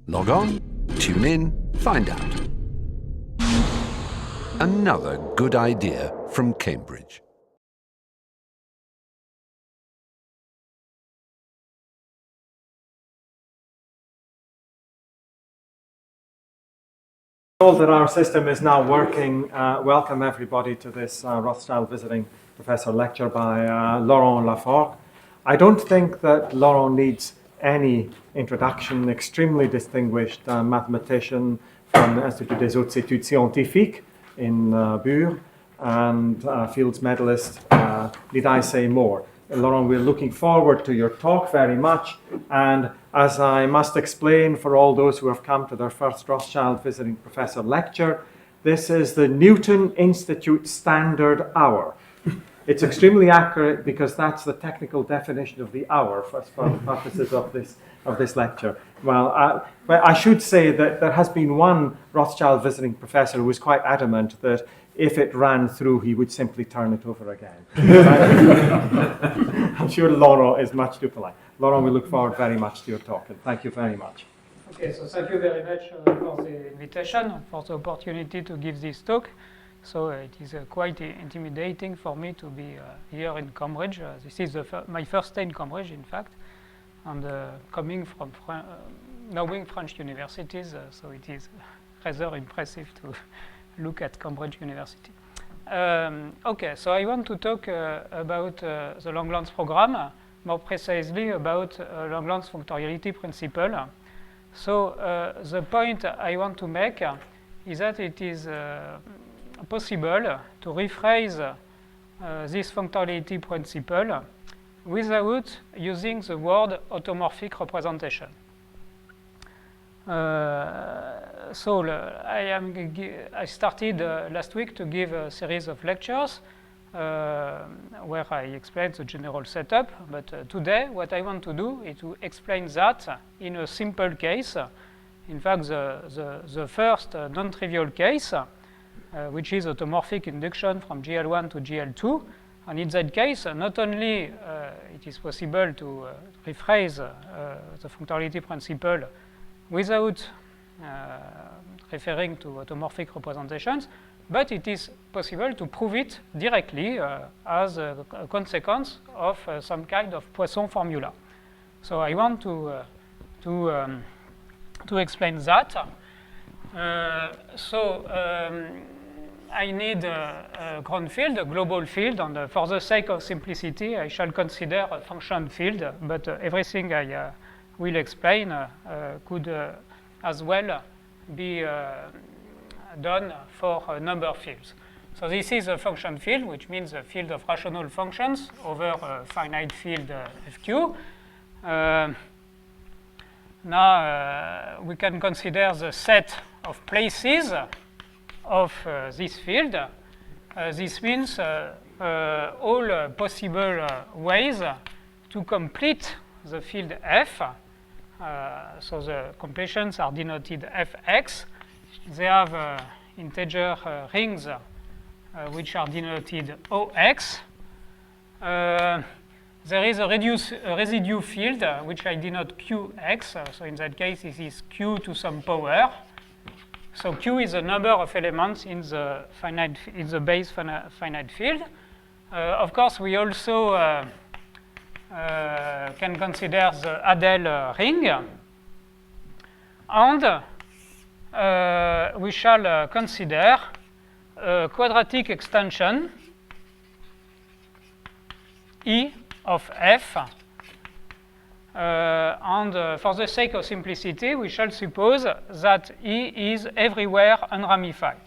Log on, tune in, find out. Another good idea from Cambridge. Told that our system is now working. Welcome everybody to this Rothschild Visiting Professor lecture by Laurent Laforgue. I don't think that Laurent needs any introduction. Extremely distinguished mathematician from the Institut des Hautes Études Scientifiques in Bure and Fields medalist. Need I say more? Laurent, we're looking forward to your talk very much, and as I must explain for all those who have come to their first Rothschild Visiting Professor lecture, this is the Newton Institute Standard Hour. It's extremely accurate because that's the technical definition of the hour for the purposes of this lecture. Well, I should say that there has been one Rothschild Visiting Professor who was quite adamant that if it ran through, he would simply turn it over again. I'm sure Laurent is much too polite. Laurent, we look forward very much to your talk, and thank you very much. Okay, so thank you very much for the invitation, for the opportunity to give this talk. So it is quite intimidating for me to be here in Cambridge. This is my first day in Cambridge, in fact, and coming from knowing French universities, so it is rather impressive to look at Cambridge University. Okay, so I want to talk about the Langlands program, more precisely about Langlands functoriality principle. So the point I want to make is that it is possible to rephrase this functoriality principle without using the word automorphic representation. So I started last week to give a series of lectures where I explained the general setup, but today what I want to do is to explain that in a simple case. In fact, the first non-trivial case, which is automorphic induction from GL1 to GL2. And in that case, not only it is possible to rephrase the functoriality principle without referring to automorphic representations, but it is possible to prove it directly as a consequence of some kind of Poisson formula. So I want to explain that. I need a ground field, a global field, and for the sake of simplicity, I shall consider a function field, but everything I will explain could as well be done for number fields. So this is a function field, which means a field of rational functions over a finite field Fq. Now we can consider the set of places of this field. This means all possible ways to complete the field F. So the completions are denoted Fx. They have integer rings which are denoted Ox. There is a residue field which I denote Qx. So in that case, this is Q to some power. So Q is the number of elements in the base finite field. Of course, we also can consider the Adel ring, and we shall consider a quadratic extension E of F. And for the sake of simplicity, we shall suppose that E is everywhere unramified.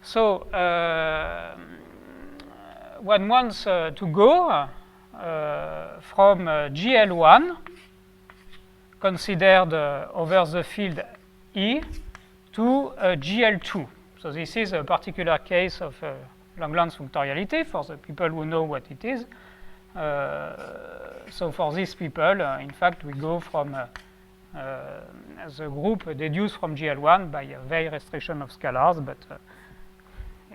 So one wants to go from GL1, considered over the field E, to GL2. So this is a particular case of Langlands functoriality for the people who know what it is. So for these people, in fact, we go from the group deduced from GL1 by a very restriction of scalars, but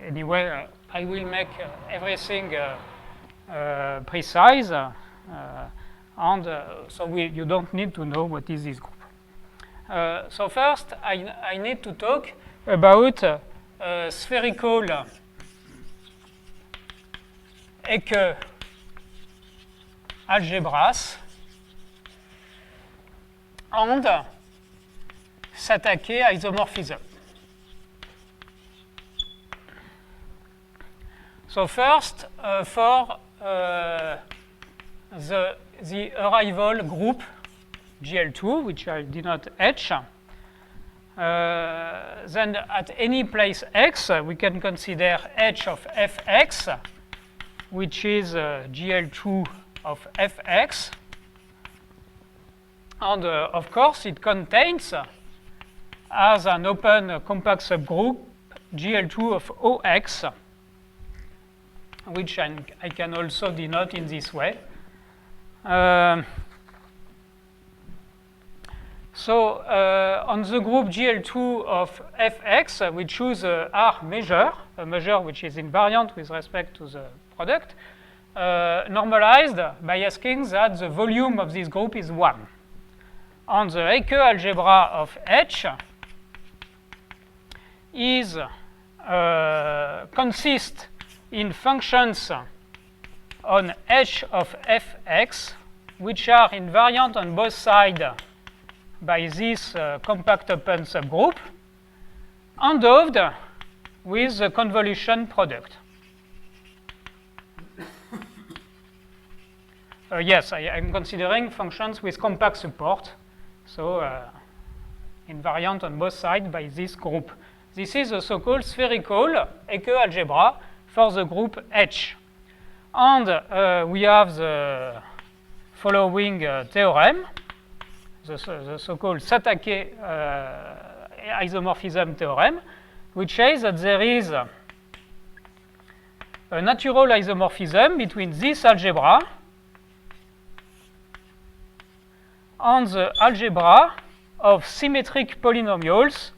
anyway, I will make everything precise, and so you don't need to know what is this group. So first, I need to talk about spherical Ecke algebras and Satake isomorphism. So first, for the arrival group GL2, which I denote H, then at any place x, we can consider H of fx, which is GL2 of fx. And of course, it contains, as an open compact subgroup, GL2 of OX, which I can also denote in this way. So on the group GL2 of fx, we choose R measure, a measure which is invariant with respect to the product, normalized by asking that the volume of this group is 1. On the Ecke algebra of H is consists in functions on H of fx, which are invariant on both sides by this compact open subgroup, endowed with the convolution product. Yes, I'm considering functions with compact support, so invariant on both sides by this group. This is a so-called spherical Ecke algebra for the group H. And we have the following theorem, the so-called Satake isomorphism theorem, which says that there is a natural isomorphism between this algebra and the algebra of symmetric polynomials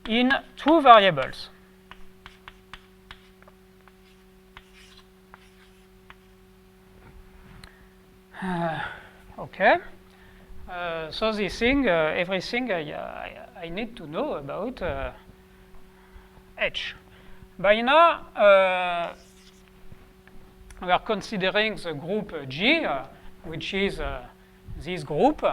in two variables. Okay. So this thing, everything I need to know about H. By now, we are considering the group G, which is this group.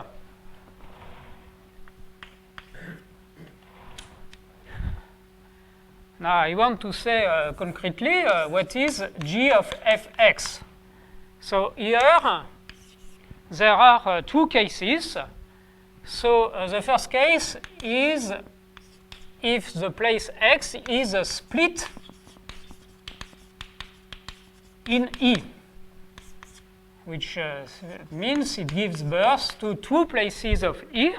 Now, I want to say concretely what is G of fx. So here, there are two cases. So the first case is if the place x is a split in E, which means it gives birth to two places of E.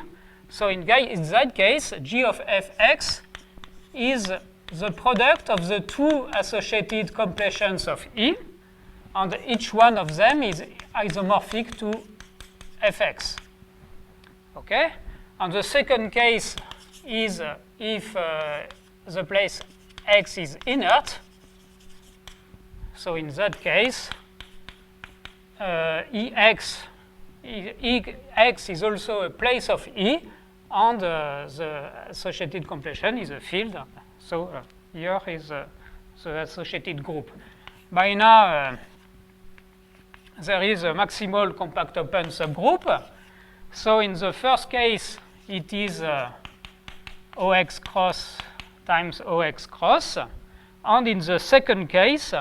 So in that case, G of fx is the product of the two associated completions of E, and each one of them is isomorphic to fx. Okay? And the second case is if the place x is inert. So in that case, Ex is also a place of E, and the associated completion is a field. So here is the associated group. By now, there is a maximal compact open subgroup. So in the first case, it is OX cross times OX cross. And in the second case,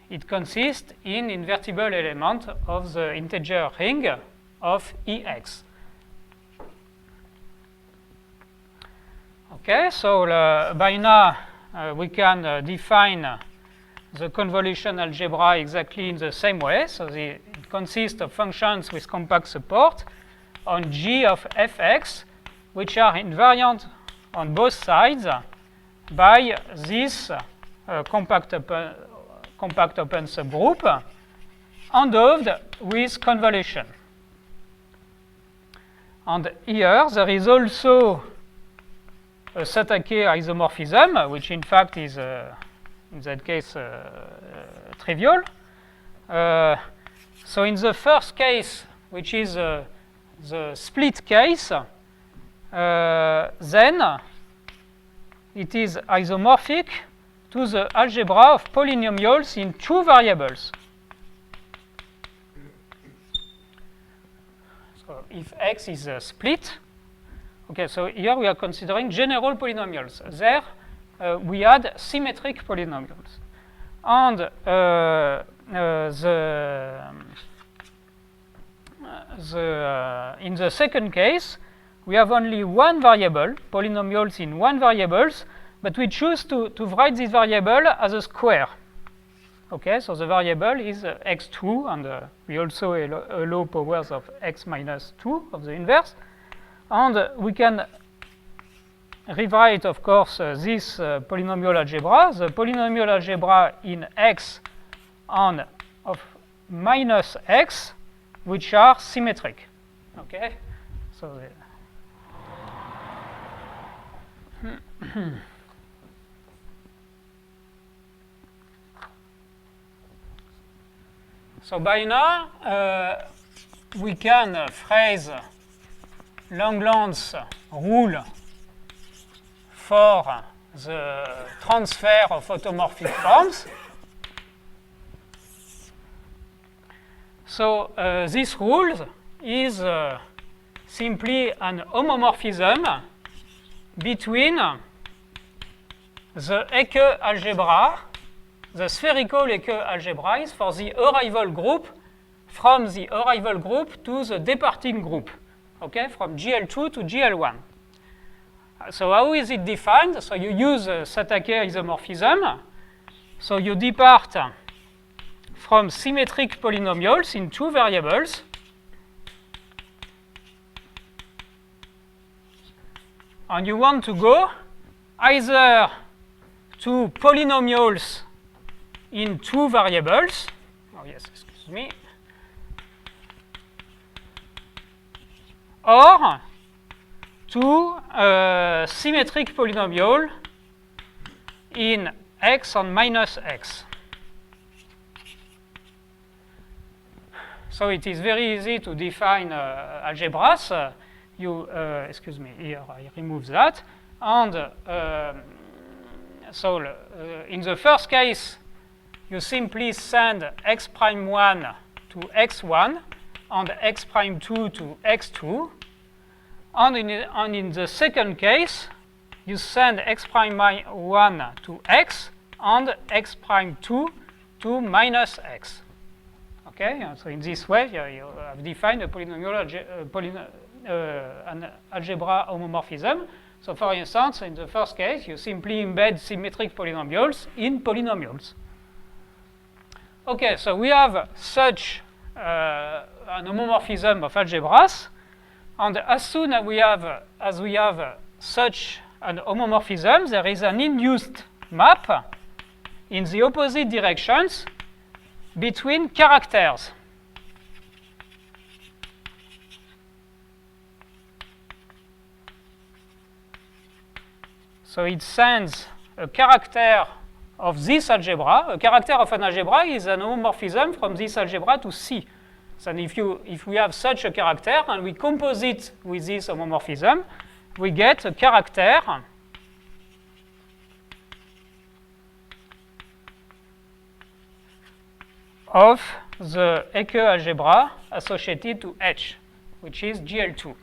it consists in invertible element of the integer ring of Ex. Okay, so by now we can define the convolution algebra exactly in the same way. So it consists of functions with compact support on G of fx, which are invariant on both sides by this compact open subgroup, endowed with convolution. And here there is also a Satake isomorphism, which in fact is, in that case, trivial. So in the first case, which is the split case, then it is isomorphic to the algebra of polynomials in two variables. So if x is split, okay, so here we are considering general polynomials. There we had symmetric polynomials. And in the second case, we have only one variable, polynomials in one variables, but we choose to write this variable as a square. Okay, so the variable is x2, and we also allow powers of x minus 2 of the inverse. And we can rewrite, of course, this polynomial algebra, the polynomial algebra in x and of minus x, which are symmetric. Okay, so so by now we can phrase Langland's rule for the transfer of automorphic forms. So this rule is simply an homomorphism between the Ecke algebra, the spherical Ecke algebras for the arrival group from the arrival group to the departing group, okay, from GL2 to GL1. So how is it defined? So you use Satake isomorphism. So you depart from symmetric polynomials in two variables. And you want to go either to polynomials in two variables. Oh yes, excuse me. Or to a symmetric polynomial in x and minus x. So it is very easy to define algebras. Excuse me, here I remove that. And in the first case, you simply send x prime 1 to x1 and x prime 2 to x2. And in the second case, you send x prime 1 to x and x prime 2 to minus x. Okay, so in this way, you have defined a polynomial an algebra homomorphism. So for instance, in the first case, you simply embed symmetric polynomials in polynomials. Okay, so we have such an homomorphism of algebras, and as soon as we have such an homomorphism, there is an induced map in the opposite directions between characters. So it sends a character of this algebra. A character of an algebra is an homomorphism from this algebra to C. So if we have such a character and we compose it with this homomorphism, we get a character of the Ecke algebra associated to H, which is GL2.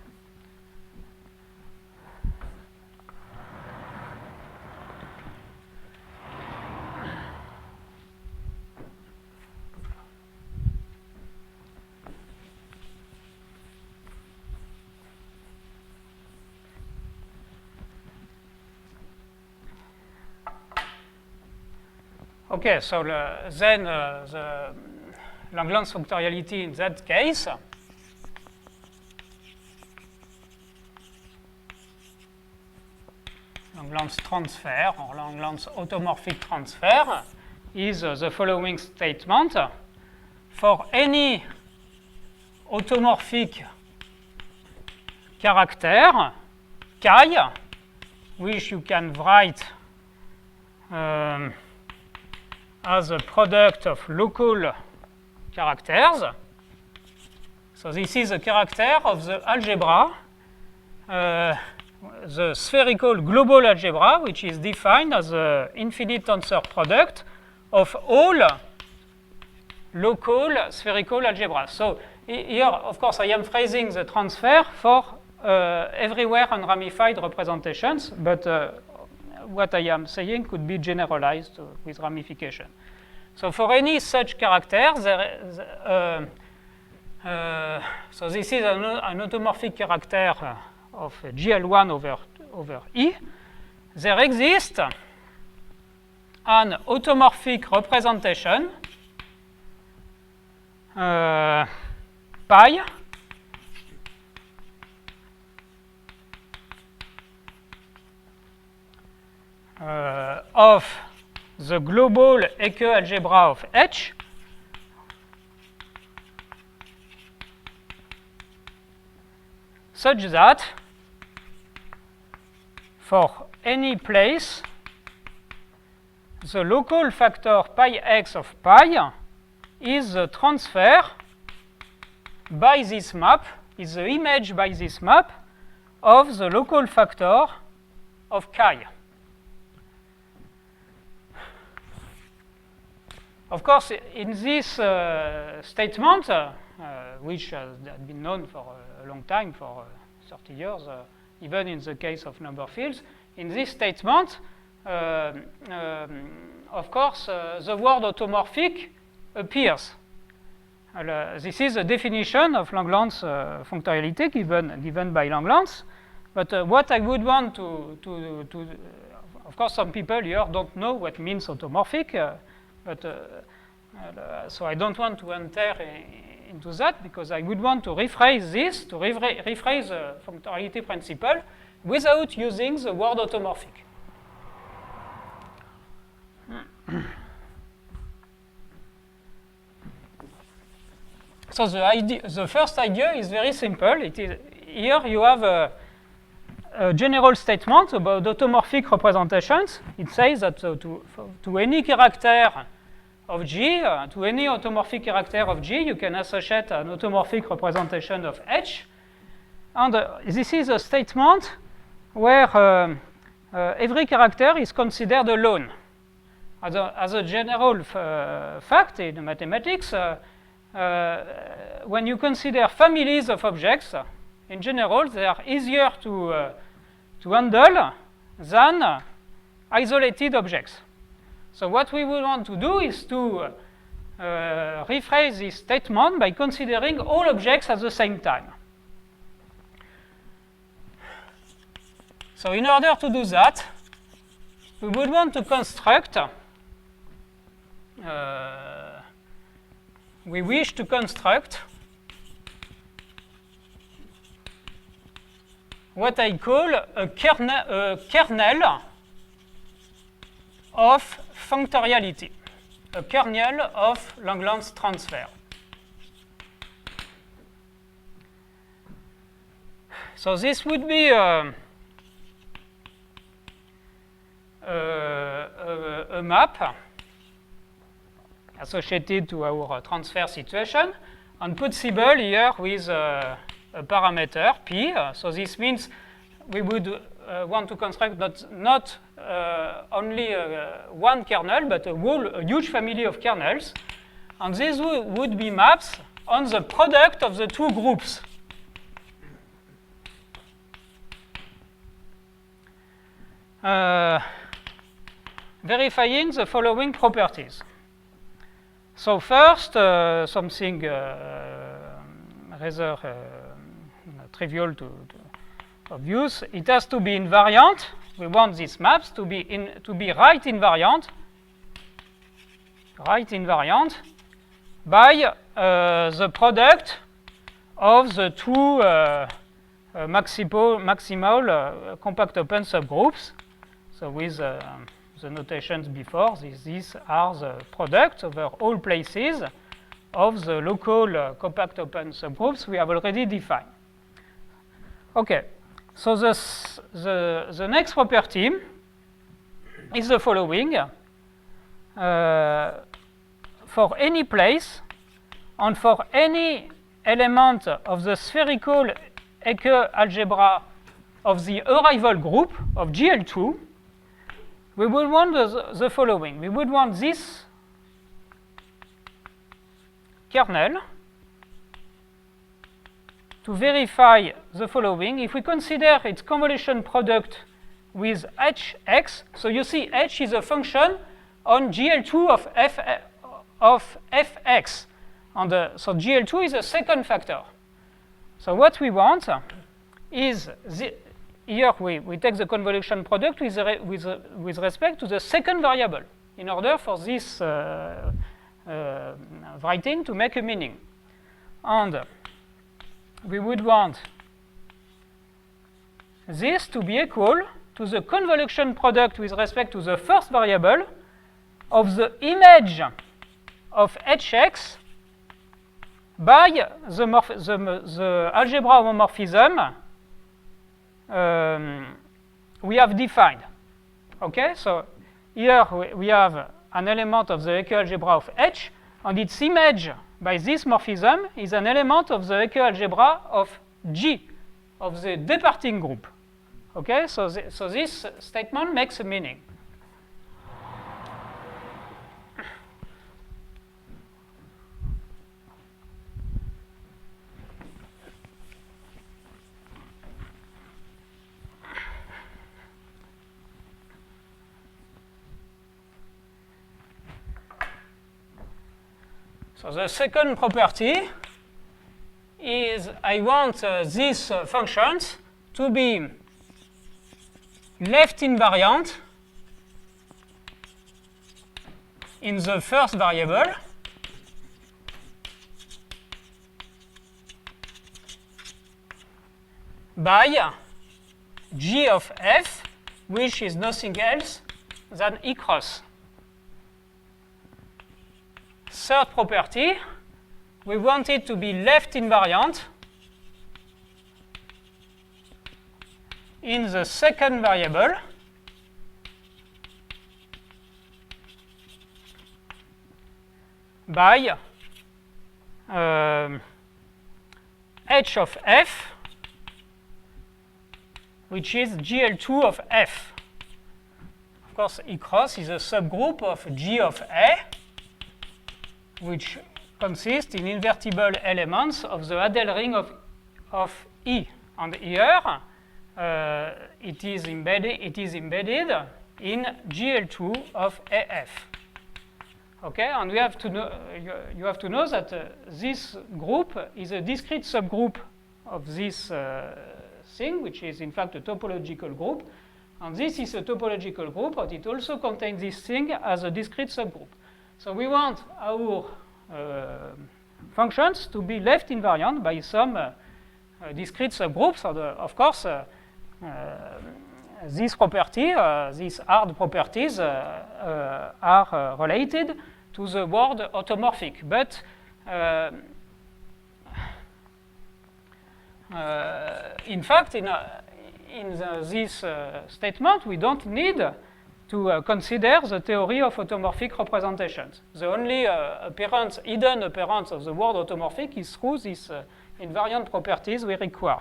Okay, so then the Langland's functoriality in that case Langland's transfer or Langland's automorphic transfer is the following statement. For any automorphic character chi, which you can write as a product of local characters. So this is a character of the algebra, the spherical global algebra, which is defined as an infinite tensor product of all local spherical algebra. So here, of course, I am phrasing the transfer for everywhere unramified representations, but what I am saying could be generalized with ramification. So for any such character, so this is an automorphic character of GL1 over E. There exists an automorphic representation pi of the global Eke algebra of H such that for any place the local factor pi x of pi is the transfer by this map, is the image by this map of the local factor of chi. Of course, in this statement, which has been known for a long time, for 30 years, even in the case of number fields, in this statement, of course, the word automorphic appears. This is a definition of Langlands functoriality given by Langlands. But what I would want to of course, some people here don't know what means automorphic, so I don't want to enter into that because I would want to rephrase this, to rephrase the functoriality principle without using the word automorphic. So the first idea is very simple. It is, here you have a general statement about automorphic representations. It says that to any character of G, to any automorphic character of G, you can associate an automorphic representation of H. And this is a statement where every character is considered alone. As a general fact in mathematics, when you consider families of objects, in general, they are easier to handle than isolated objects. So what we would want to do is to rephrase this statement by considering all objects at the same time. So in order to do that, we would want to construct we wish to construct what I call a kernel of functoriality, a kernel of Langlands transfer. So this would be a map associated to our transfer situation, and possible here with a parameter p. So this means we would want to construct not only one kernel, but a huge family of kernels. And these would be maps on the product of the two groups. Verifying the following properties. So first, something rather trivial to obvious. It has to be invariant. We want these maps to be right invariant by the product of the two maximal compact open subgroups. So with the notations before, these are the product over all places of the local compact open subgroups we have already defined. Okay, So the next property is the following. For any place and for any element of the spherical Hecke algebra of the arrival group of GL2, we would want the following. We would want this kernel to verify the following. If we consider its convolution product with hx, so you see h is a function on GL2 of fx. So GL2 is a second factor. So what we want is, here we take the convolution product with respect to the second variable in order for this writing to make a meaning. And we would want this to be equal to the convolution product with respect to the first variable of the image of hx by the algebra homomorphism we have defined. Okay, so here we have an element of the Hecke algebra of H, and its image by this morphism is an element of the Hecke algebra of G, of the departing group. Okay, so this statement makes a meaning. So the second property is I want these functions to be left invariant in the first variable by g of f, which is nothing else than E cross. Third property, we want it to be left invariant in the second variable by h of f, which is GL2 of f. Of course, E cross is a subgroup of G of A, which consists in invertible elements of the Hadel ring of E. And here, it is embedded in GL2 of AF. Okay, and we have to know, you have to know that this group is a discrete subgroup of this thing, which is in fact a topological group. And this is a topological group, but it also contains this thing as a discrete subgroup. So we want our functions to be left invariant by some discrete subgroups. Of course, these properties, these hard properties, are related to the word automorphic. But in fact, in this statement, we don't need to consider the theory of automorphic representations. The only hidden appearance of the word automorphic is through these invariant properties we require.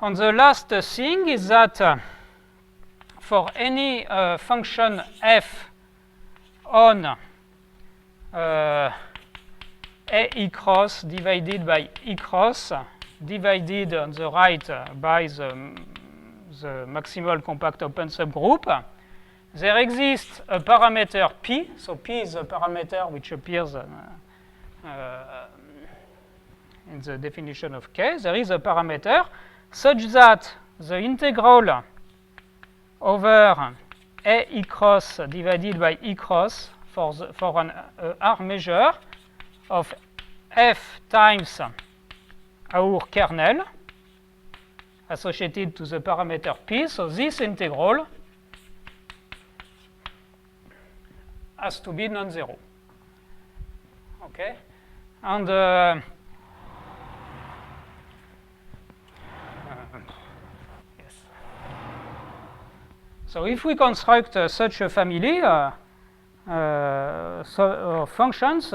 And the last thing is that for any function f on E cross divided by E cross divided on the right by the maximal compact open subgroup, there exists a parameter P. So P is a parameter which appears in the definition of K. There is a parameter such that the integral over A E cross divided by E cross for an R measure of f times our kernel associated to the parameter P. So this integral has to be non-zero. Okay, and So if we construct such a family of functions,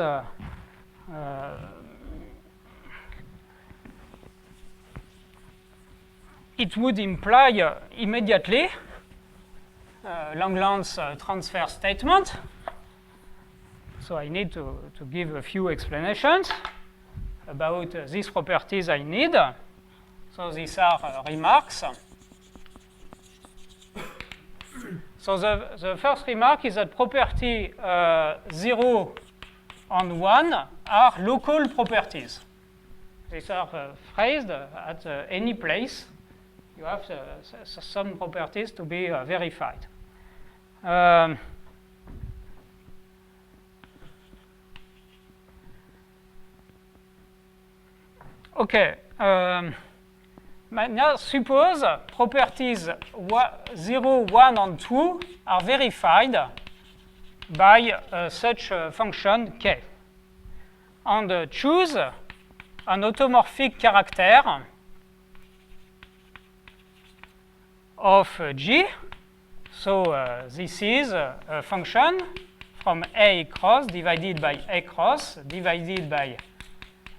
it would imply immediately Langland's transfer statement. So I need to give a few explanations about these properties I need. So these are remarks. So the first remark is that property 0 and 1 are local properties. These are phrased at any place. You have some properties to be verified. Okay. Now suppose properties 0, 1, and 2 are verified by such a function k. And choose an automorphic character of G. So this is a function from A cross divided by A cross divided by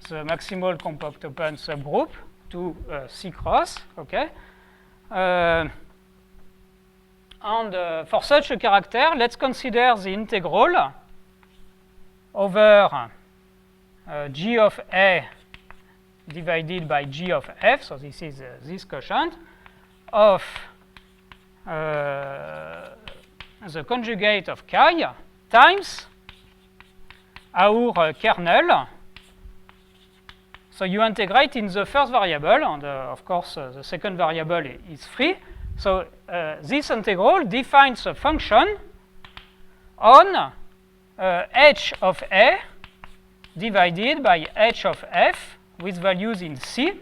the maximal compact open subgroup to C cross, okay? And for such a character, let's consider the integral over G of A divided by G of F, so this is this quotient, of the conjugate of chi times our kernel. So you integrate in the first variable, and of course the second variable is free. So this integral defines a function on h of A divided by h of F with values in C.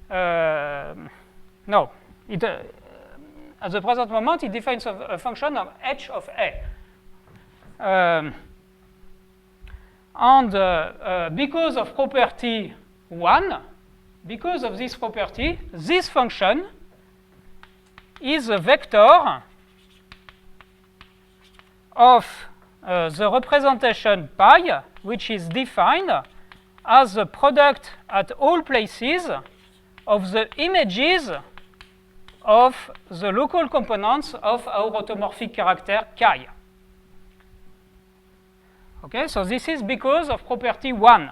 No, at the present moment it defines a function of h of A. And because of property 1, because of this property, this function is a vector of the representation pi, which is defined as the product at all places of the images of the local components of our automorphic character chi. Okay, so this is because of property 1.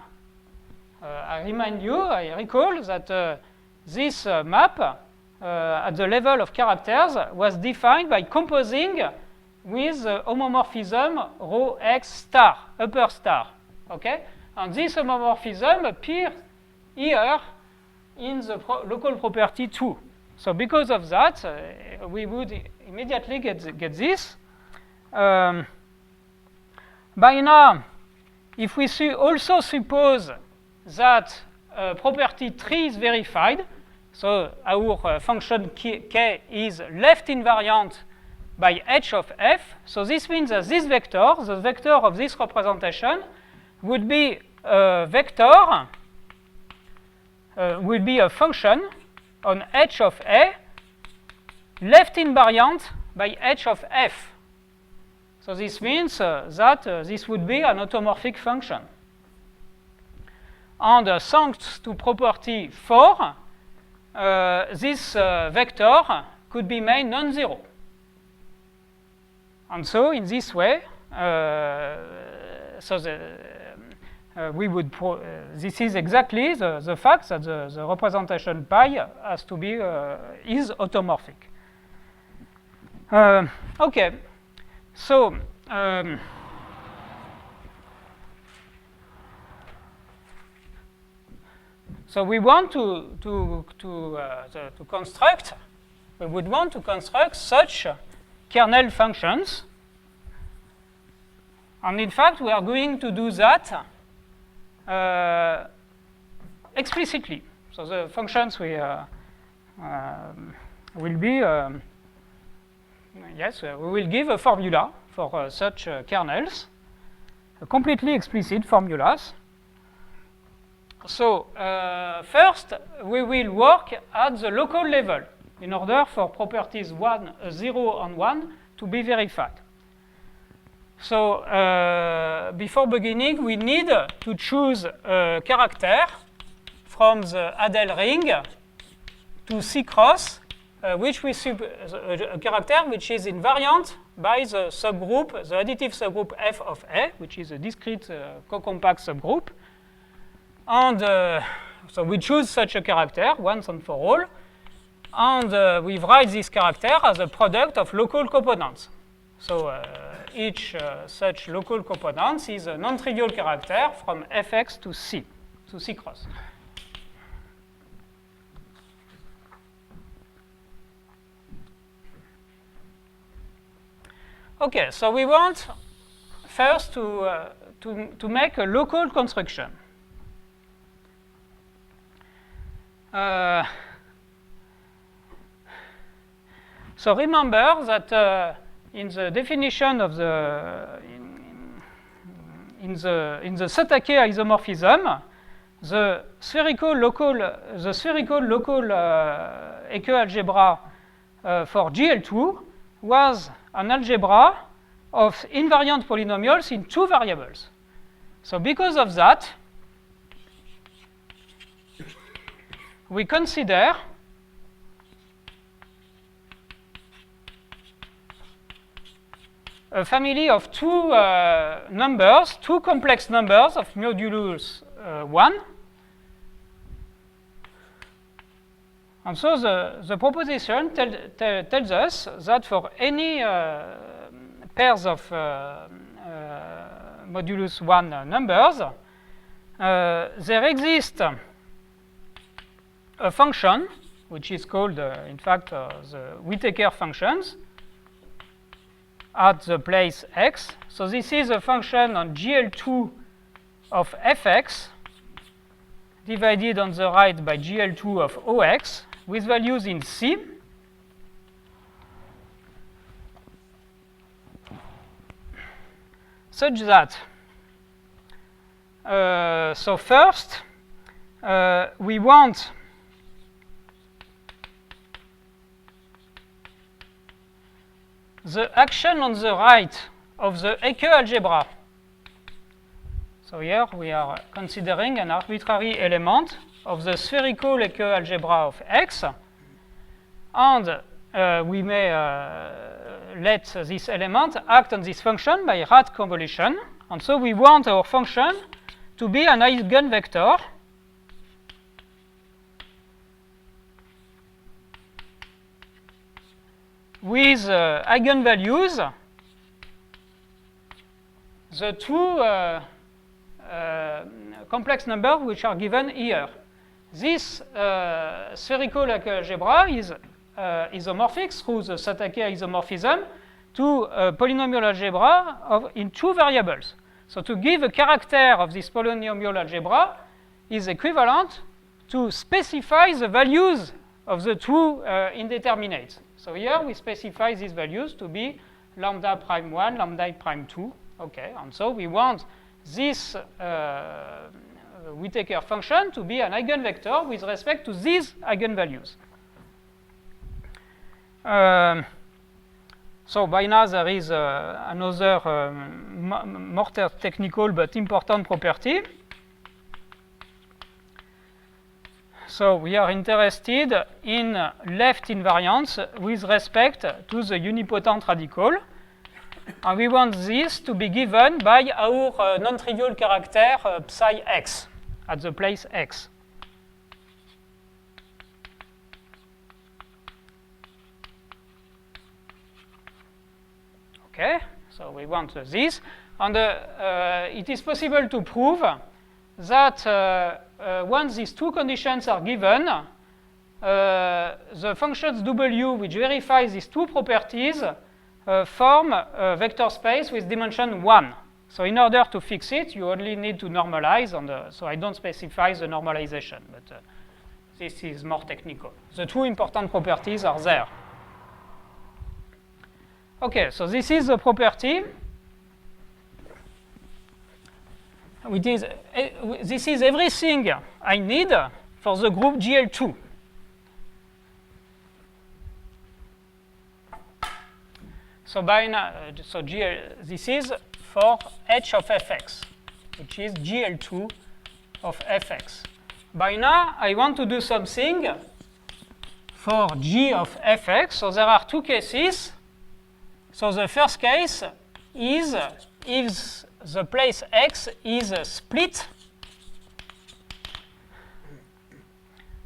I recall that this map at the level of characters was defined by composing with homomorphism rho x star, upper star. Okay, and this homomorphism appears here in the local property 2. So because of that, we would immediately get this. By now, if we also suppose that property 3 is verified, so our function k is left invariant by h of f, so this means that this vector, the vector of this representation, would be a vector, would be a function on h of A left invariant by h of f. So this means that this would be an automorphic function. And thanks to property 4, this vector could be made non-zero. And so in this way, we would this is exactly the fact that the representation pi has to be is automorphic. Okay. So, so we want to construct. We would want to construct such kernel functions, and in fact, we are going to do that explicitly. So the functions we will be. Yes, we will give a formula for such kernels, completely explicit formulas. So first, we will work at the local level. in order for properties 0 and 1 to be verified. So before beginning, we need to choose a character from the Adel ring to C cross, which we a character which is invariant by the subgroup, the additive subgroup F of A, which is a discrete co-compact subgroup. And so we choose such a character once and for all, and we write this character as a product of local components. So each such local component is a non-trivial character from Fx to C cross. Okay, so we want first to make a local construction. So remember that in the definition of the in the Satake isomorphism, the spherical local Eke algebra for GL2 was an algebra of invariant polynomials in two variables. So because of that, we consider a family of two numbers, two complex numbers of modulus 1. And so the proposition tells us that for any pairs of modulus 1 numbers, there exists a function, which is called, in fact, the Whittaker functions, at the place x. So this is a function on GL2 of fx divided on the right by GL2 of OX with values in C. Such that, so first, we want the action on the right of the Eke algebra. So here we are considering an arbitrary element of the spherical Eke algebra of X, and we may let this element act on this function by rat convolution, and so we want our function to be an eigenvector with eigenvalues, the two complex numbers which are given here. This spherical algebra is isomorphic through the Satake isomorphism to a polynomial algebra in two variables. So to give a character of this polynomial algebra is equivalent to specify the values of the two indeterminates. So here we specify these values to be lambda prime 1, lambda prime 2. Okay, and so we want this Whittaker function to be an eigenvector with respect to these eigenvalues. So by now there is another more technical but important property. So we are interested in left invariance with respect to the unipotent radical. And we want this to be given by our non-trivial character psi x at the place x. Okay, so we want this. And it is possible to prove that once these two conditions are given, the functions W which verify these two properties form a vector space with dimension 1. So in order to fix it, you only need to normalize. So I don't specify the normalization, but this is more technical. The two important properties are there. Okay, so this is the property. This is everything I need for the group GL2. So this is for h of fx, which is GL2 of fx. By now, I want to do something for g of fx. So there are two cases. So the first case is if the place x is split.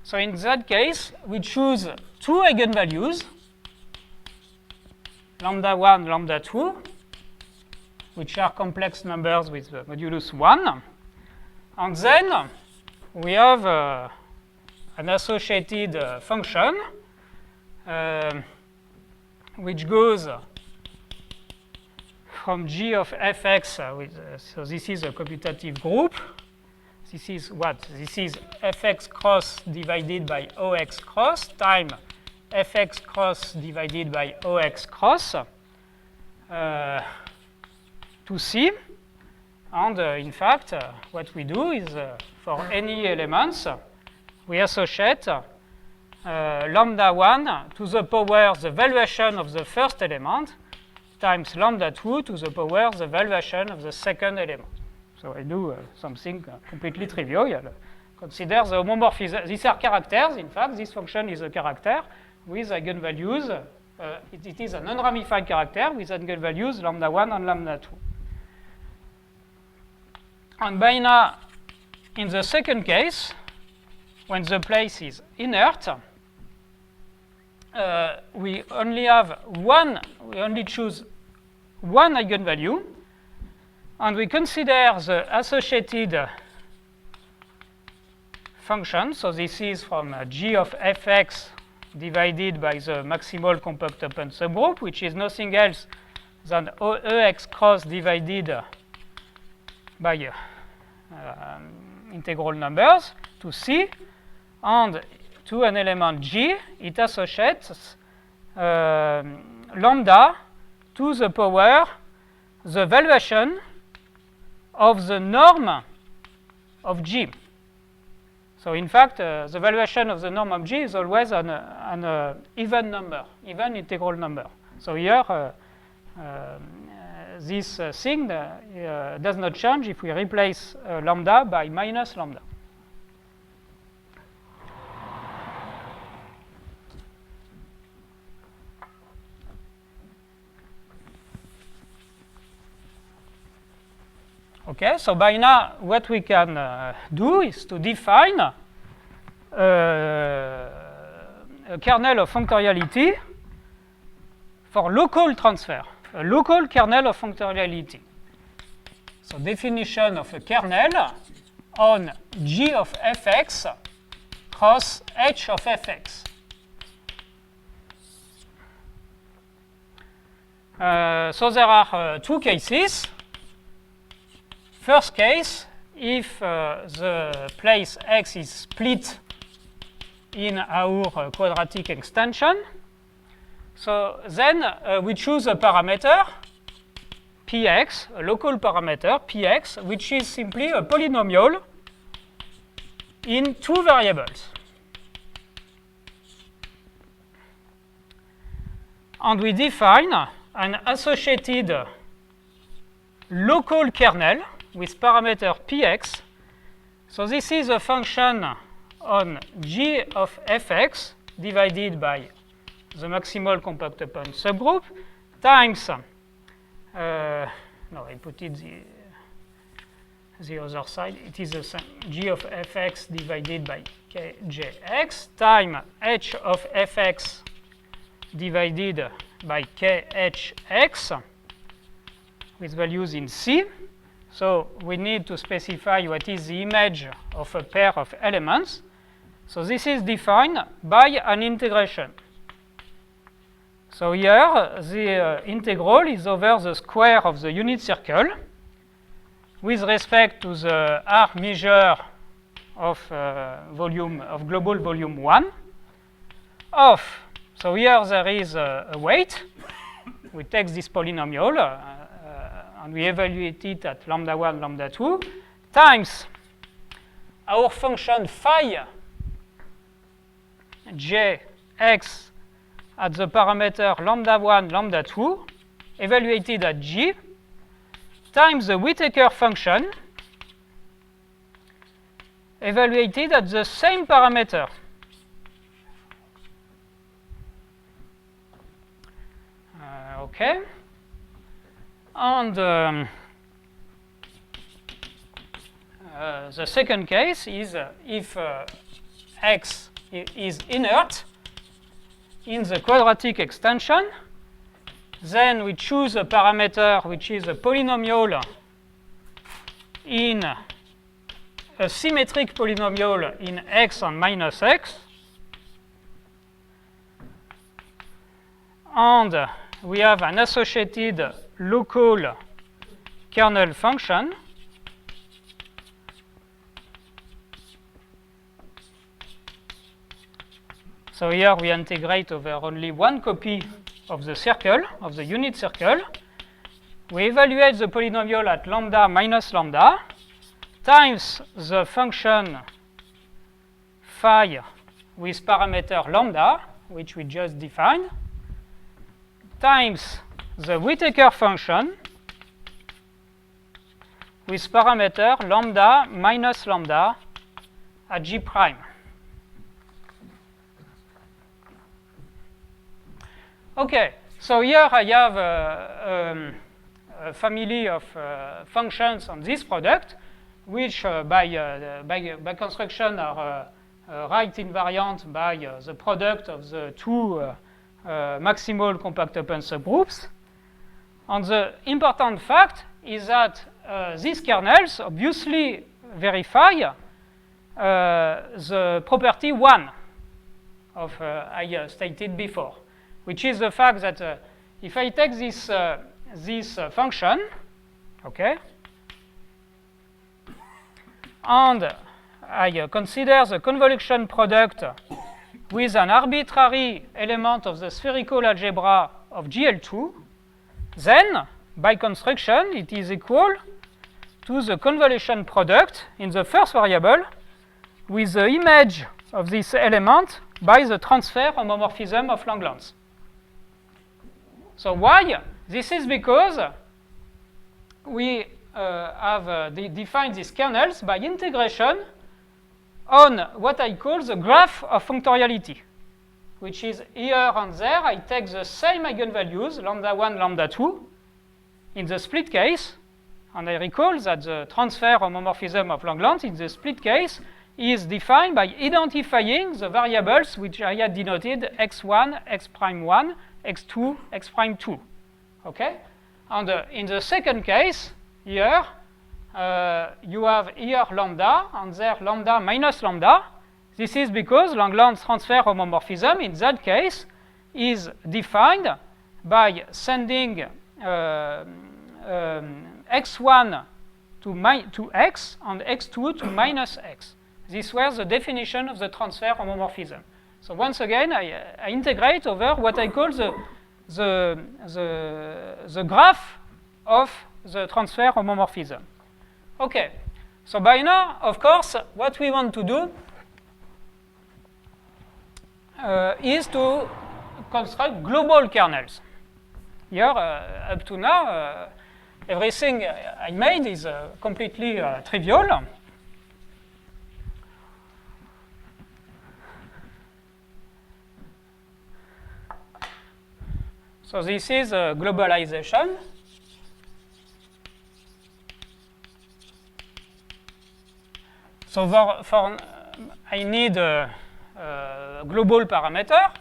So in that case, we choose two eigenvalues, lambda 1, lambda 2, which are complex numbers with modulus 1. And then we have an associated function which goes from g of fx, so this is a commutative group. This is what? This is fx cross divided by ox cross time fx cross divided by ox cross to C. And in fact, what we do is for any elements, we associate lambda 1 to the power the valuation of the first element times lambda 2 to the power the valuation of the second element. So I do something completely trivial. Consider the homomorphism. These are characters. In fact, this function is a character with eigenvalues. It is an unramified character with eigenvalues lambda 1 and lambda 2. And by now, in the second case, when the place is inert, we only choose one eigenvalue, and we consider the associated function. So this is from g of fx divided by the maximal compact open subgroup, which is nothing else than ex cross divided by integral numbers to C, and to an element G, it associates lambda to the power the valuation of the norm of G. So in fact, the valuation of the norm of G is always an even number, even integral number. So here, this thing does not change if we replace lambda by minus lambda. Okay, so by now what we can do is to define a kernel of functoriality for local transfer, a local kernel of functoriality. So definition of a kernel on g of fx cross h of fx. So there are two cases. First case, if the place x is split in our quadratic extension, so then we choose a parameter px, a local parameter px, which is simply a polynomial in two variables. And we define an associated local kernel with parameter px. So this is a function on g of fx divided by the maximal compact open subgroup times, no, I put it the other side. It is a g of fx divided by kjx times h of fx divided by khx with values in C. So we need to specify what is the image of a pair of elements. So this is defined by an integration. So here the integral is over the square of the unit circle with respect to the R measure of volume of global volume 1 of, so here there is a weight. We take this polynomial and we evaluate it at lambda 1, lambda 2, times our function phi jx at the parameter lambda 1, lambda 2, evaluated at G times the Whittaker function evaluated at the same parameter. Okay. And the second case is if x is inert in the quadratic extension, then we choose a parameter which is a polynomial in a symmetric polynomial in x and minus x. And we have an associated local kernel function So here we integrate over only one copy of the circle, of the unit circle. We evaluate the polynomial at lambda minus lambda times the function phi with parameter lambda, which we just defined, times the Whittaker function with parameter lambda minus lambda at G prime. Okay, so here I have a family of functions on this product, which by construction are right invariant by the product of the two maximal compact open subgroups. And the important fact is that these kernels obviously verify the property 1 of I stated before, which is the fact that if I take this function, okay, and I consider the convolution product with an arbitrary element of the spherical algebra of GL2, then by construction it is equal to the convolution product in the first variable with the image of this element by the transfer homomorphism of Langlands. So why? This is because we have defined these kernels by integration on what I call the graph of functoriality, which is here and there. I take the same eigenvalues, lambda 1, lambda 2, in the split case. And I recall that the transfer homomorphism of Langlands in the split case is defined by identifying the variables which I had denoted x1, x prime 1, x2, x prime 2. Okay? And in the second case, here, you have here lambda, and there lambda minus lambda. This is because Langlands transfer homomorphism, in that case, is defined by sending x1 to x and x2 to minus x. This was the definition of the transfer homomorphism. So once again, I integrate over what I call the graph of the transfer homomorphism. Okay, so by now, of course, what we want to do is to construct global kernels. Here, up to now, everything I made is completely trivial. So this is a globalization. So for I need a global parameter.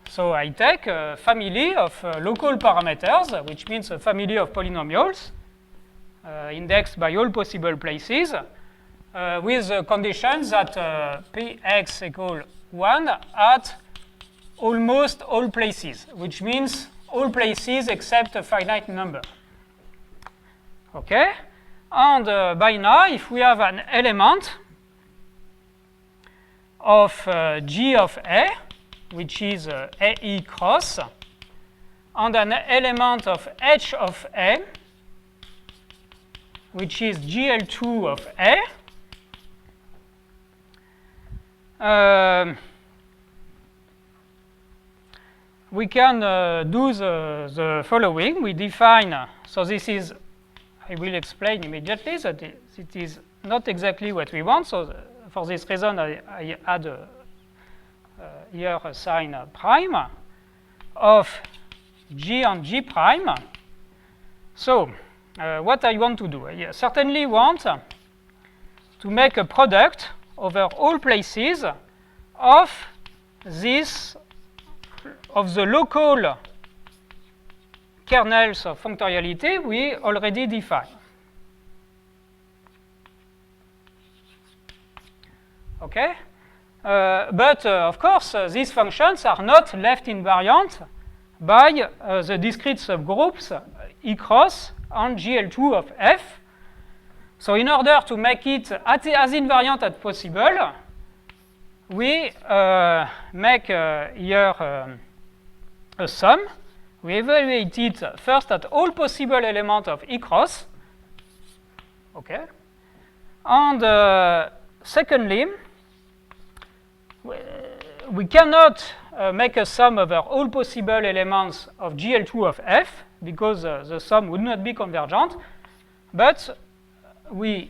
So I take a family of local parameters, which means a family of polynomials indexed by all possible places, with the conditions that px equal 1 at almost all places, which means all places except a finite number. Okay? And by now, if we have an element of G of A, which is AE cross, and an element of H of A, which is GL2 of A, we can do the following. We define, so this is, I will explain immediately that it is not exactly what we want. So for this reason, I add here a sign prime of G and G prime. So what I want to do, I certainly want to make a product over all places of this, of the local kernels of functoriality we already defined. Okay? But of course, these functions are not left invariant by the discrete subgroups E cross and GL2 of F. So in order to make it as invariant as possible, we make here a sum. We evaluate it first at all possible elements of E cross. Okay. And secondly, we cannot make a sum over all possible elements of GL2 of F because the sum would not be convergent, but we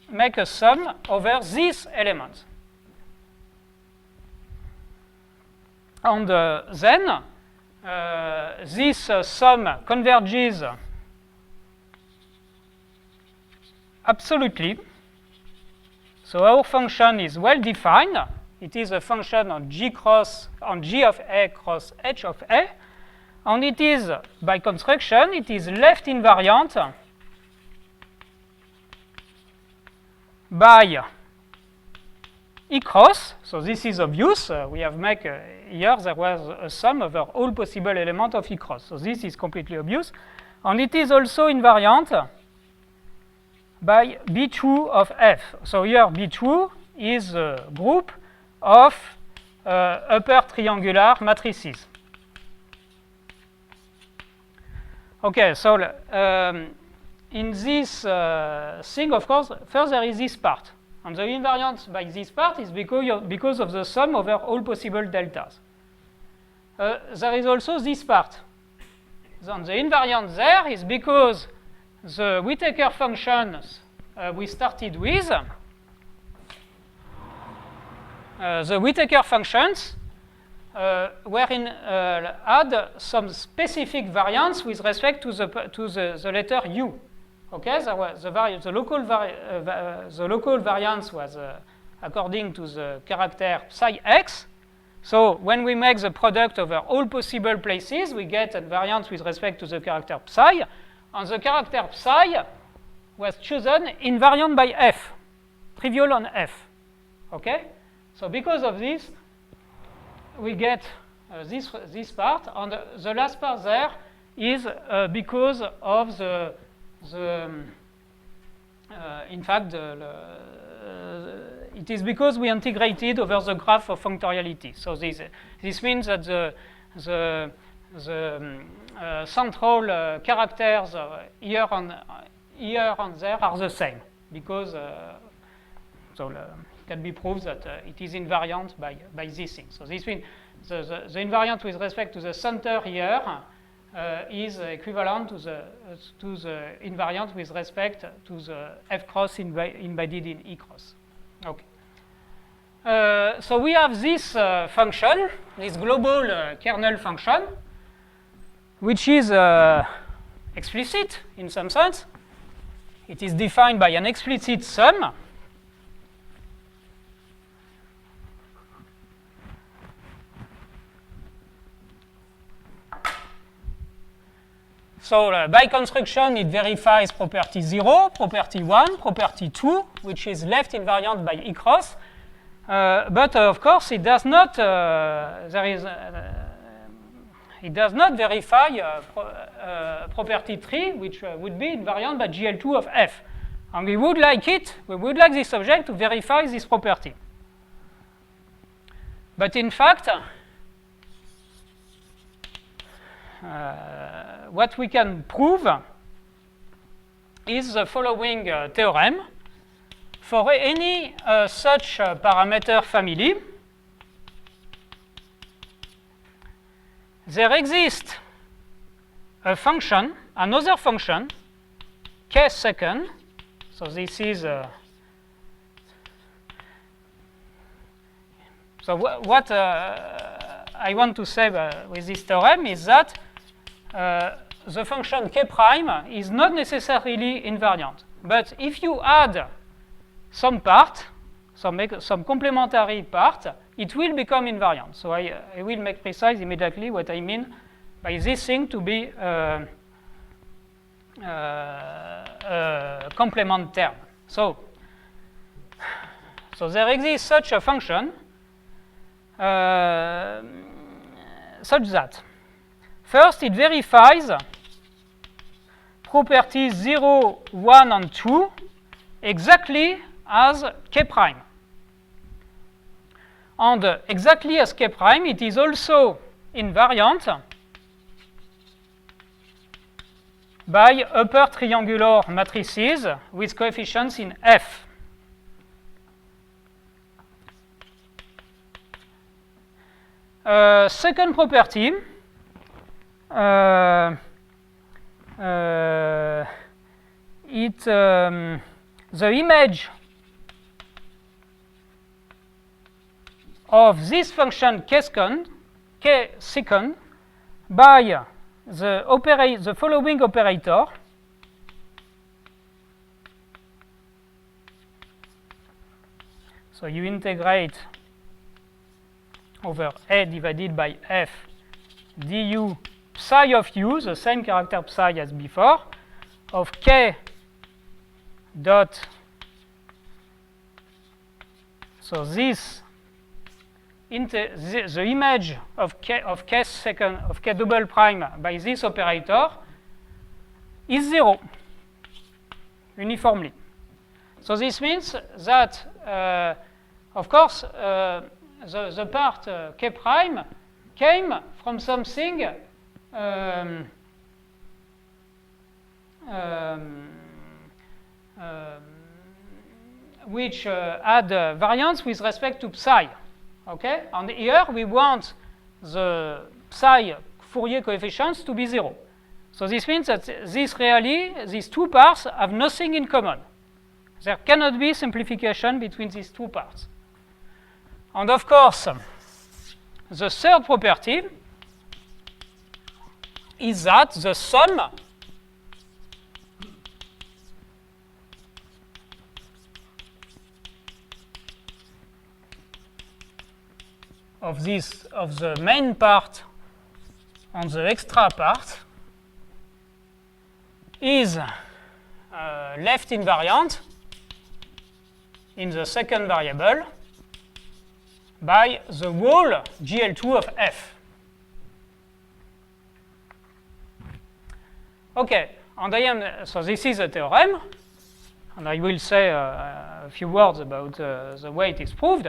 make a sum over these elements. And then this sum converges absolutely. So our function is well defined. It is a function on G cross, on G of A cross H of A. And it is, by construction, it is left invariant by E cross. So this is obvious. We have made here there was a sum over all possible elements of E cross. So this is completely obvious. And it is also invariant by B2 of F. So here B2 is a group of upper triangular matrices. Okay, so in this thing, of course, first there is this part. And the invariance by this part is because of the sum over all possible deltas. There is also this part. Then the invariance there is because the Whittaker functions we started with, the Whittaker functions had some specific variance with respect to the letter U. Okay, there was the local variance was according to the character psi x. So when we make the product over all possible places, we get a variance with respect to the character psi, and the character psi was chosen invariant by F, trivial on F. Okay, so because of this, we get this part, and the last part there is because of in fact, it is because we integrated over the graph of functoriality. So this means that the central characters here and there are the same, because it can be proved that it is invariant by this thing. So this means the invariant with respect to the center here is equivalent to the invariant with respect to the F cross embedded in E cross. Okay. So we have this function, this global kernel function, which is explicit in some sense. It is defined by an explicit sum. So by construction, it verifies property 0, property 1, property 2, which is left invariant by E cross. But of course, it does not. It does not verify property 3, which would be invariant by GL2 of F. And we would like this object to verify this property. But in fact, what we can prove is the following theorem. For any such parameter family, there exists a function, another function, k second. So this is so what I want to say with this theorem is that the function k prime is not necessarily invariant. But if you add some part, some complementary part, it will become invariant. So I will make precise immediately what I mean by this thing to be complement term. So there exists such a function such that first it verifies properties 0, 1, and 2 exactly as k prime. And exactly as k prime, it is also invariant by upper triangular matrices with coefficients in F. Second property, the image of this function k second by the following operator. So you integrate over A divided by F du psi of u, the same character psi as before, of k dot. So this the image of k second of k double prime by this operator is 0 uniformly. So this means that of course the part k prime came from something which had variance with respect to psi. Okay, and here we want the psi Fourier coefficients to be 0. So this means that these two parts have nothing in common. There cannot be simplification between these two parts. And of course, the third property is that the sum of the main part and the extra part is left invariant in the second variable by the whole GL2 of F. Okay, and so this is a theorem, and I will say a few words about the way it is proved.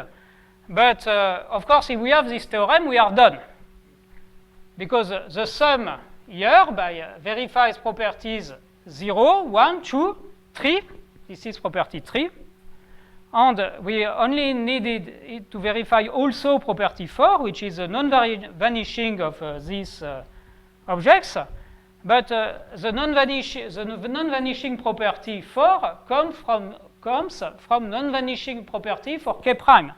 But of course, if we have this theorem, we are done. Because the sum here verifies properties 0, 1, 2, 3. This is property 3. And we only needed it to verify also property 4, which is a non-vanishing of these objects. But the non-vanishing property 4 comes from non-vanishing property for k prime,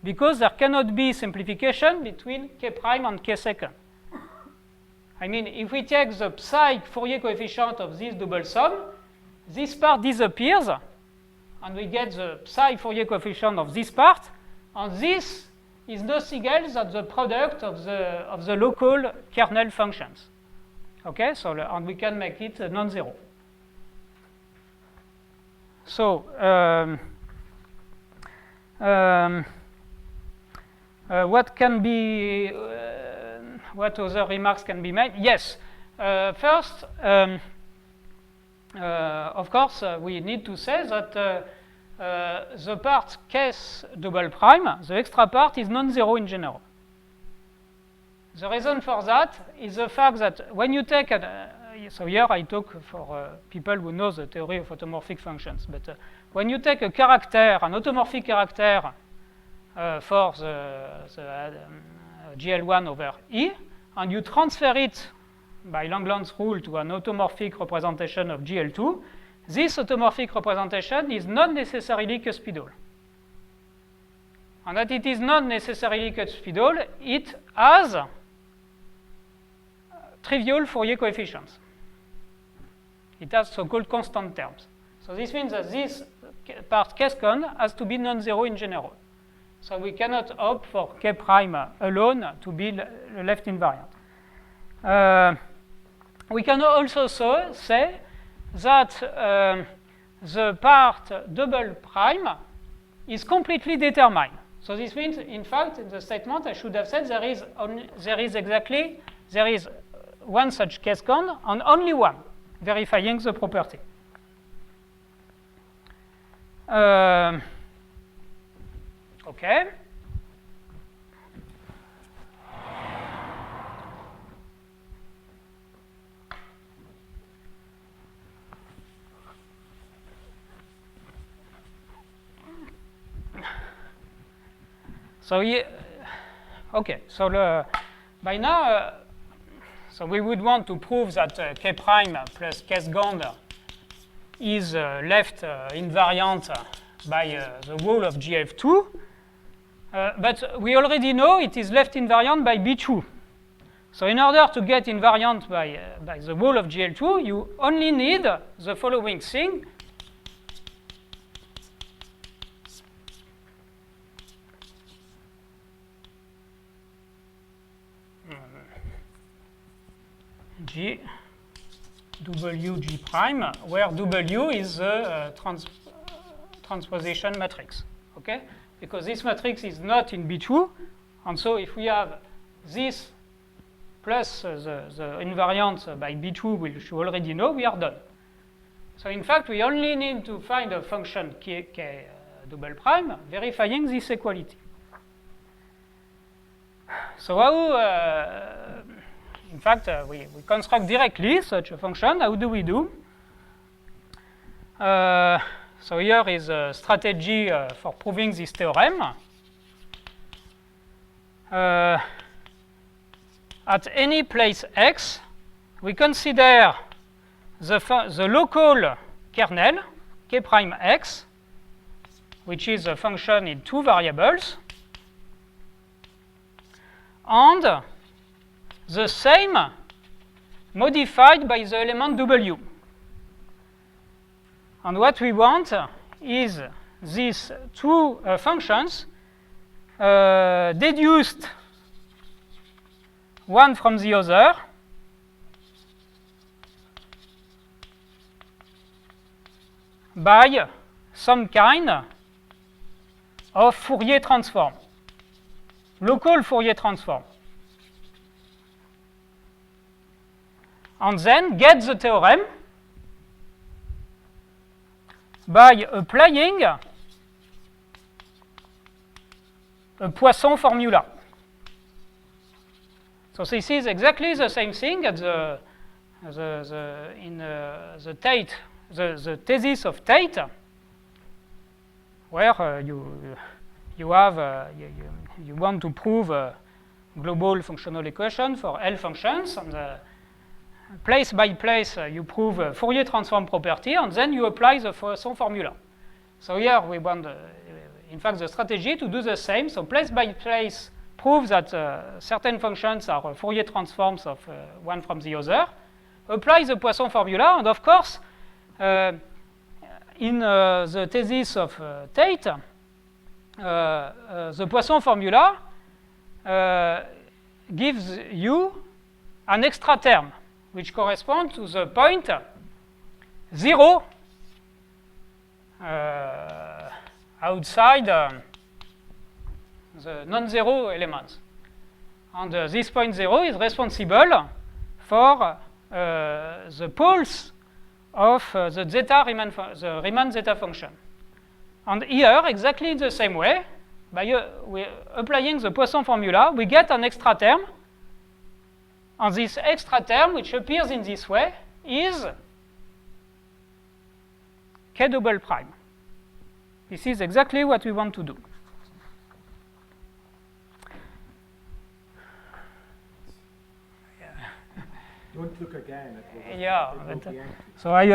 because there cannot be simplification between k prime and k second. I mean, if we take the psi Fourier coefficient of this double sum, this part disappears, and we get the psi Fourier coefficient of this part, and this is nothing else than the product of the local kernel functions. Okay, so and we can make it non-zero. So what can be? What other remarks can be made? Yes. First, of course, we need to say that the part case double prime, the extra part, is non-zero in general. The reason for that is the fact that when you take so here I talk for people who know the theory of automorphic functions, but when you take a character, an automorphic character for the GL1 over E, and you transfer it by Langland's rule to an automorphic representation of GL2, this automorphic representation is not necessarily cuspidal. And that it is not necessarily cuspidal, it has trivial Fourier coefficients. It has so-called constant terms. So this means that this part K-con has to be non-zero in general. So we cannot opt for K prime alone to be left invariant. We can also say that the part double prime is completely determined. So this means, in fact, in the statement I should have said there is one such K-con and only one, verifying the property. Okay. So okay. So by now, so we would want to prove that K prime plus K second is left invariant by the wall of GF2, but we already know it is left invariant by B2. So in order to get invariant by the wall of GL2, you only need the following thing. G, W, G prime, where W is the transposition matrix, okay? Because this matrix is not in B2, and so if we have this plus the invariant by B2, which you already know, we are done. So in fact, we only need to find a function K double prime, verifying this equality. So how, in fact, we construct directly such a function. How do we do? So here is a strategy for proving this theorem. At any place x, we consider the local kernel, K prime x, which is a function in two variables, and the same modified by the element W. And what we want is these two functions deduced one from the other by some kind of Fourier transform, local Fourier transform. And then get the theorem by applying a Poisson formula. So this is exactly the same thing at the thesis of Tate, where you want to prove a global functional equation for L functions, and place by place you prove a Fourier transform property, and then you apply the Poisson formula. So here we want, in fact, the strategy to do the same. So place by place prove that certain functions are Fourier transforms of one from the other. Apply the Poisson formula, and of course, in the thesis of Tate, the Poisson formula gives you an extra term, which corresponds to the point 0 outside the non-zero elements. And this point 0 is responsible for the poles of the zeta Riemann zeta function. And here, exactly in the same way, by applying the Poisson formula, we get an extra term. And this extra term, which appears in this way, is K double prime. This is exactly what we want to do. Don't look again. Yeah, it will but, be empty. so I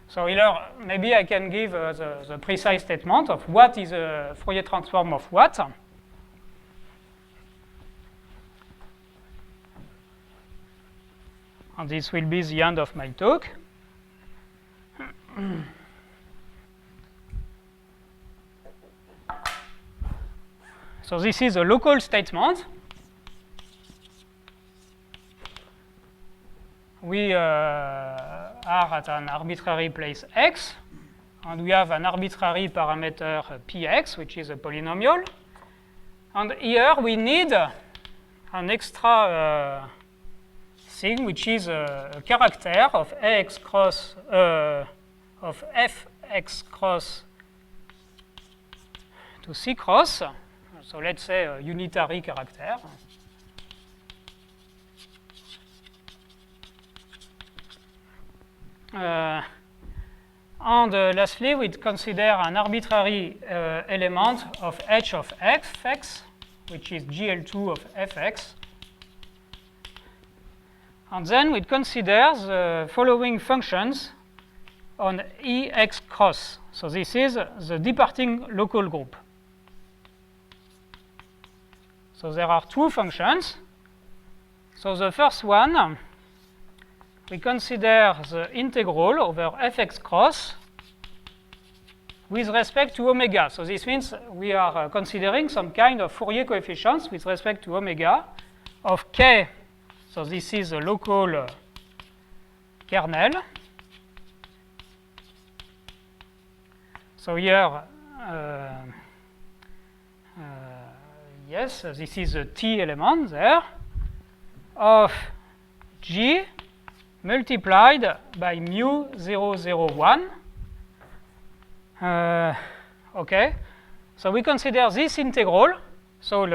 so here maybe I can give the precise statement of what is a Fourier transform of what. And this will be the end of my talk. So this is a local statement. We are at an arbitrary place x, and we have an arbitrary parameter px, which is a polynomial. And here we need an extra thing, which is a character of ax cross of fx cross to c cross. So let's say a unitary character. And lastly, we consider an arbitrary element of h of fx, which is GL2 of fx. And then we consider the following functions on Ex cross. So this is the departing local group. So there are two functions. So the first one, we consider the integral over fx cross with respect to omega. So this means we are considering some kind of Fourier coefficients with respect to omega of k. So this is a local kernel. So here, yes, this is a t element there of g multiplied by mu 001. Okay, so we consider this integral. So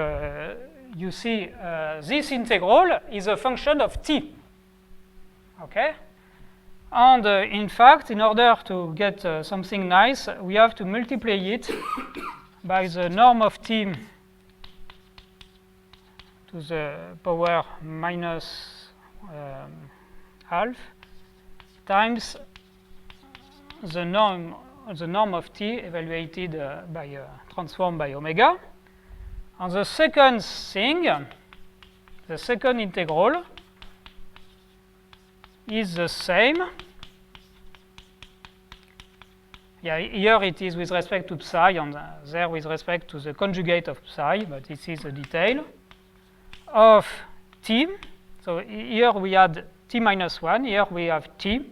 you see this integral is a function of t. Okay, and in fact, in order to get something nice, we have to multiply it by the norm of t to the power minus half times the norm of t evaluated by transformed by omega. And the second thing, the second integral, is the same. Yeah, here it is with respect to psi, and there with respect to the conjugate of psi, but this is a detail, of t. So here we had t minus 1, here we have t,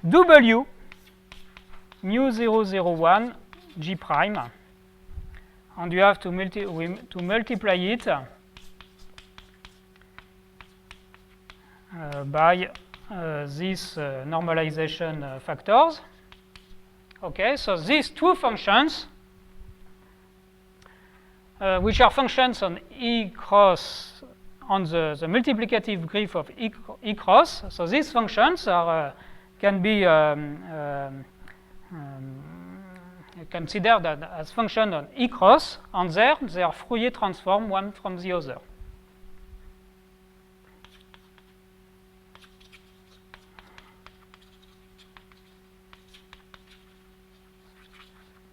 w mu 001 g prime, and you have to multiply it by these normalization factors. Okay, so these two functions, which are functions on E cross, on the multiplicative graph of E cross. So these functions are can be considered as function on E cross, and there they are Fourier transform one from the other.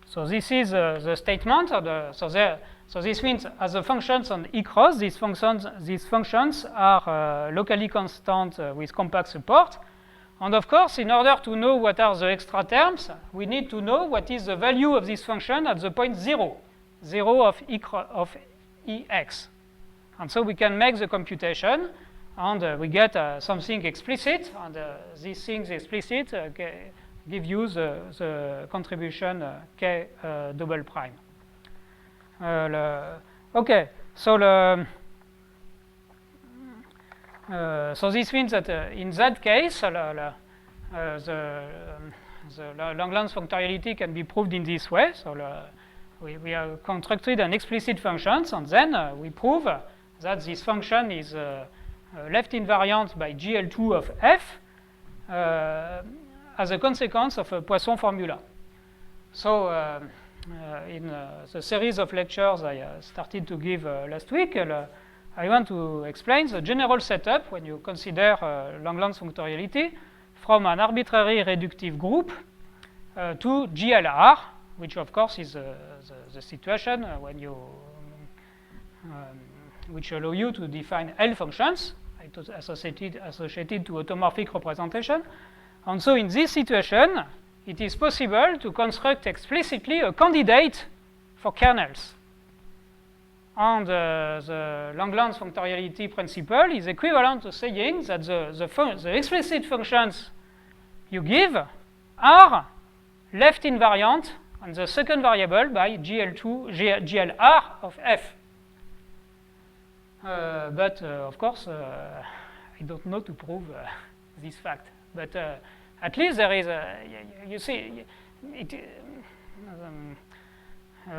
So this is the statement of the, so this means as the functions on E cross, these functions are locally constant with compact support. And of course, in order to know what are the extra terms, we need to know what is the value of this function at the point 0 of Ex. And so we can make the computation, and we get something explicit, and these things explicit give you the contribution k double prime. Okay, so so this means that in that case, the Langlands functoriality can be proved in this way. So we have constructed an explicit function, and then we prove that this function is left invariant by GL2 of f as a consequence of a Poisson formula. So in the series of lectures I started to give last week, I want to explain the general setup when you consider Langlands functoriality from an arbitrary reductive group to GLR, which of course is the situation when you which allow you to define L functions associated to automorphic representation. And so in this situation, it is possible to construct explicitly a candidate for kernels. And the Langlands functoriality principle is equivalent to saying that the explicit functions you give are left invariant on the second variable by GLR of f. But of course, I don't know to prove this fact. But at least there is you see,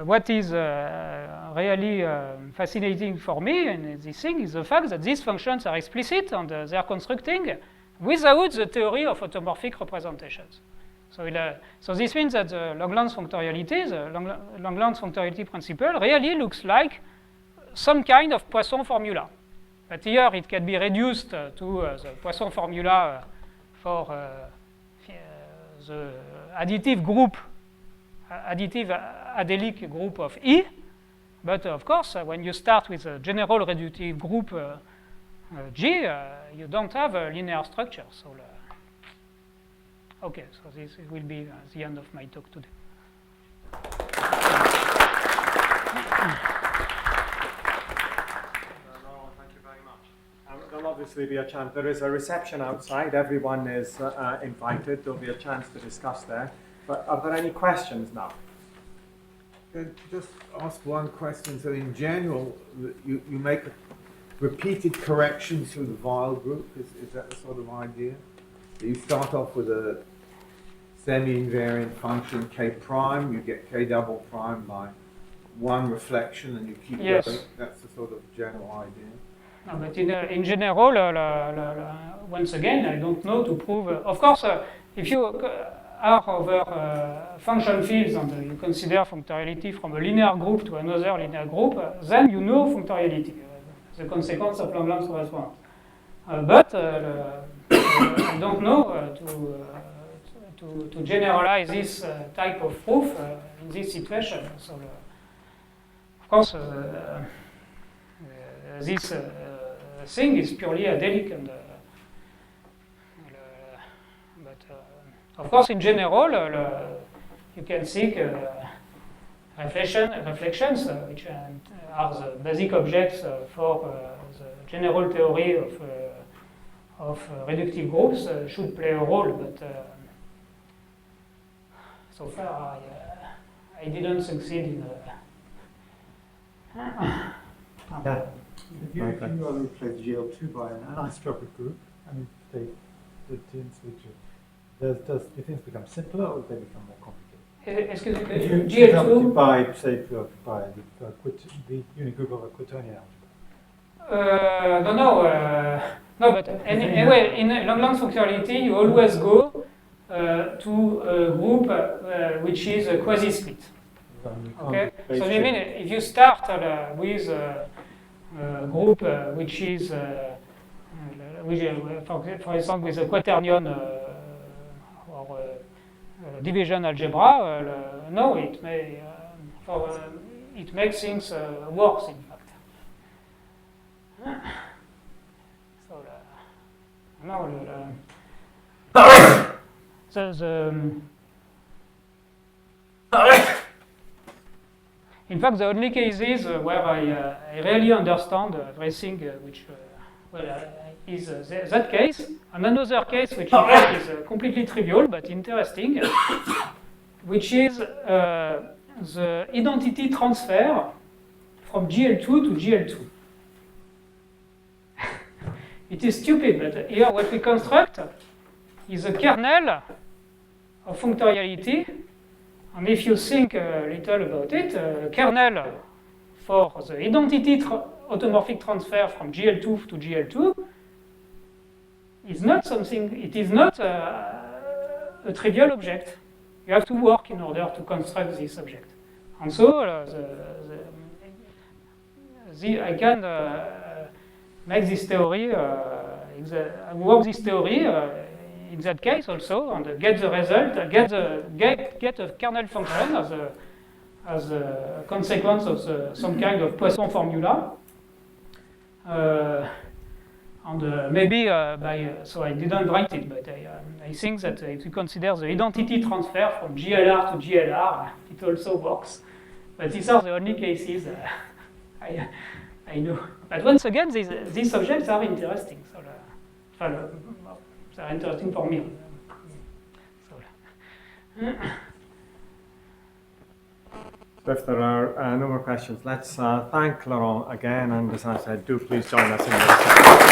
what is really fascinating for me in this thing is the fact that these functions are explicit and they are constructing without the theory of automorphic representations. So, so this means that the Langlands functoriality, the Langlands functoriality principle, really looks like some kind of Poisson formula. But here it can be reduced to the Poisson formula for the additive group, additive adelic group of E. But of course, when you start with a general reductive group G, you don't have a linear structure. So, okay, so this will be the end of my talk today. There'll obviously be a chance. There is a reception outside. Everyone is invited. There'll be a chance to discuss there. But are there any questions now? Just ask one question. So in general, you make repeated corrections through the Weyl group. Is that the sort of idea? You start off with a semi-invariant function k prime. You get k double prime by one reflection, and you keep yes. going. That's the sort of general idea. No, but in general, once again, I don't know to prove. Of course, if you are over function fields and you consider functoriality from a linear group to another linear group, then you know functoriality, the consequence of Langlands correspondence. But I don't know to generalize this type of proof in this situation. So, of course, this thing is purely adelic, and but of course, in general, you can seek reflections, which are the basic objects for the general theory of reductive groups should play a role, but so far I didn't succeed in. Yeah. If you replace GL2 by an anisotropic group, and the things which does do things become simpler or do they become more complicated? Excuse me, If you GL2 by say by the unit group of a quaternion algebra. no, but anyway, in Langlands functoriality, you always go to a group which is a quasi-split. Okay, so I mean, if you start with a group which is, for example, with a quaternion or division algebra, no, it may it makes things worse, in fact. So now in fact, the only cases where I really understand everything, which is that case, and another case which is completely trivial but interesting, which is the identity transfer from GL2 to GL2. It is stupid, but here what we construct is a kernel of functoriality. And if you think a little about it, kernel for the identity automorphic transfer from GL2 to GL2 is not something, it is not a trivial object. you have to work in order to construct this object. And so I can make this theory, work this theory in that case also, and get the result, get a kernel function as a consequence of some kind of Poisson formula. Maybe so I didn't write it, but I think that if you consider the identity transfer from GLR to GLR, it also works. But these are the only cases I know. But once again, these objects are interesting. So they're interesting for me. So if there are no more questions, let's thank Laurent again, and as I said, do please join us in the